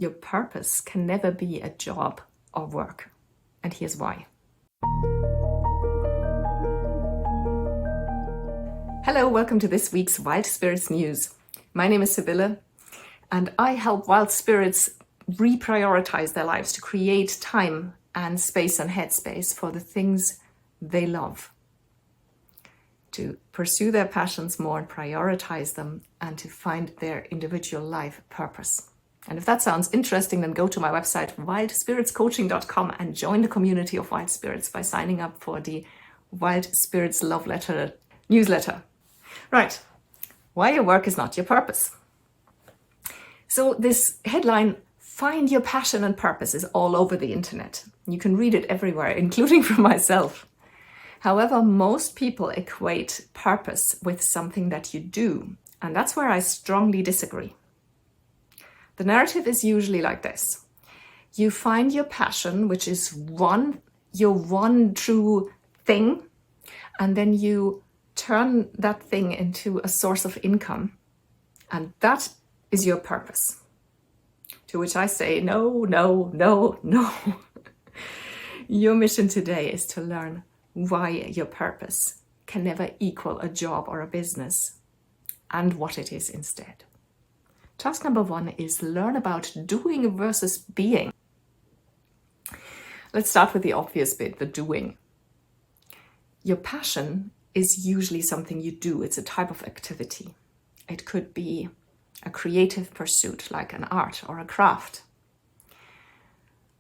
Your purpose can never be a job or work. And here's why. Hello, welcome to this week's Wild Spirits News. My name is Sibylle, and I help wild spirits reprioritize their lives to create time and space and headspace for the things they love, to pursue their passions more and prioritize them, and to find their individual life purpose. And if that sounds interesting, then go to my website, wildspiritscoaching.com, and join the community of wild spirits by signing up for the Wild Spirits Love Letter newsletter. Right, why your work is not your purpose. So this headline, find your passion and purpose, is all over the internet. You can read it everywhere, including from myself. However, most people equate purpose with something that you do, and that's where I strongly disagree. The narrative is usually like this. You find your passion, which is your one true thing, and then you turn that thing into a source of income, and that is your purpose. To which I say, no. Your mission today is to learn why your purpose can never equal a job or a business, and what it is instead. Task number 1 is learn about doing versus being. Let's start with the obvious bit, the doing. Your passion is usually something you do. It's a type of activity. It could be a creative pursuit like an art or a craft.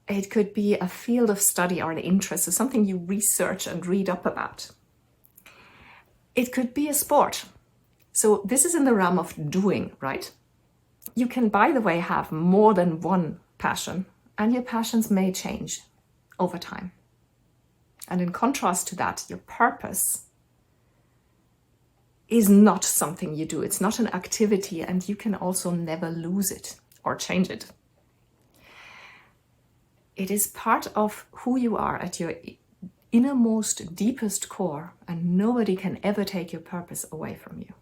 It could be a field of study or an interest, so something you research and read up about. It could be a sport. So this is in the realm of doing, right? You can, by the way, have more than one passion, and your passions may change over time. And in contrast to that, your purpose is not something you do. It's not an activity, and you can also never lose it or change it. It is part of who you are at your innermost, deepest core, and nobody can ever take your purpose away from you.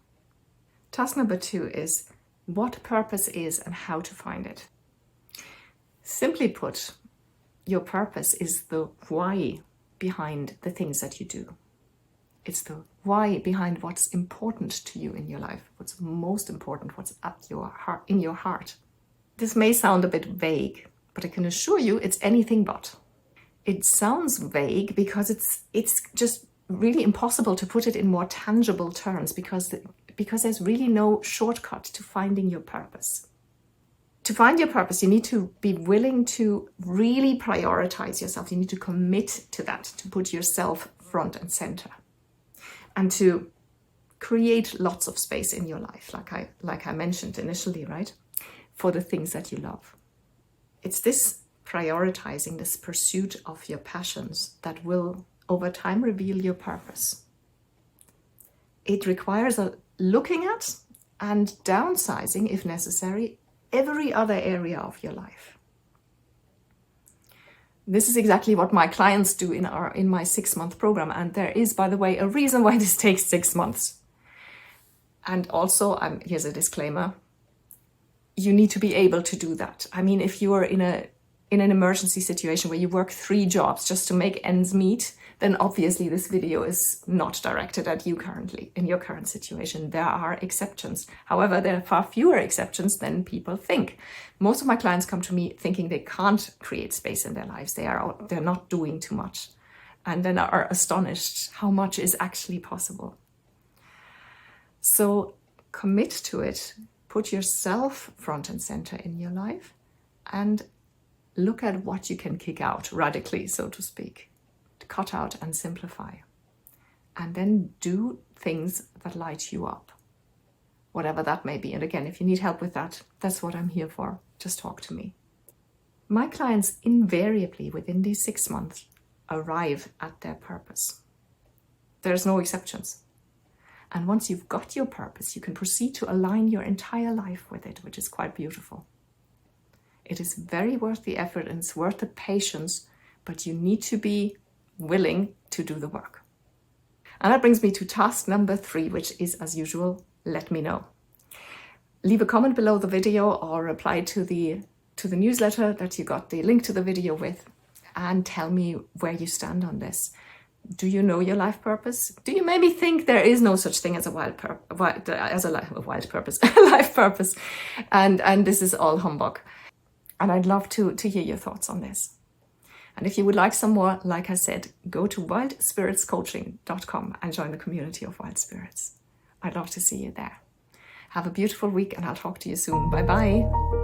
Task number 2 is what purpose is and how to find it. Simply put, your purpose is the why behind the things that you do. It's the why behind what's important to you in your life, what's most important, what's at your heart, in your heart. This may sound a bit vague, but I can assure you it's anything but. It sounds vague because it's just really impossible to put it in more tangible terms because there's really no shortcut to finding your purpose. To find your purpose, you need to be willing to really prioritize yourself. You need to commit to that, to put yourself front and center, and to create lots of space in your life, like I mentioned initially, right? For the things that you love. It's this prioritizing, this pursuit of your passions that will, over time, reveal your purpose. It requires looking at and downsizing, if necessary, every other area of your life. This is exactly what my clients do in my 6-month program. And there is, by the way, a reason why this takes 6 months. And also, here's a disclaimer, you need to be able to do that. I mean, if you are in an emergency situation where you work 3 jobs just to make ends meet, then obviously this video is not directed at you currently, in your current situation. There are exceptions. However, there are far fewer exceptions than people think. Most of my clients come to me thinking they can't create space in their lives. They're not doing too much, and then are astonished how much is actually possible. So commit to it. Put yourself front and center in your life, and look at what you can kick out radically, so to speak. Cut out and simplify. And then do things that light you up, whatever that may be. And again, if you need help with that, that's what I'm here for. Just talk to me. My clients invariably, within these 6 months, arrive at their purpose. There's no exceptions. And once you've got your purpose, you can proceed to align your entire life with it, which is quite beautiful. It is very worth the effort and it's worth the patience, but you need to be willing to do the work. And that brings me to task number 3, which is, as usual, let me know. Leave a comment below the video or reply to the to the newsletter that you got the link to the video with, and tell me where you stand on this. Do you know your life purpose? Do you maybe think there is no such thing as a life purpose, and this is all humbug? And I'd love to hear your thoughts on this. And if you would like some more, like I said, go to wildspiritscoaching.com and join the community of Wild Spirits. I'd love to see you there. Have a beautiful week, and I'll talk to you soon. Bye bye.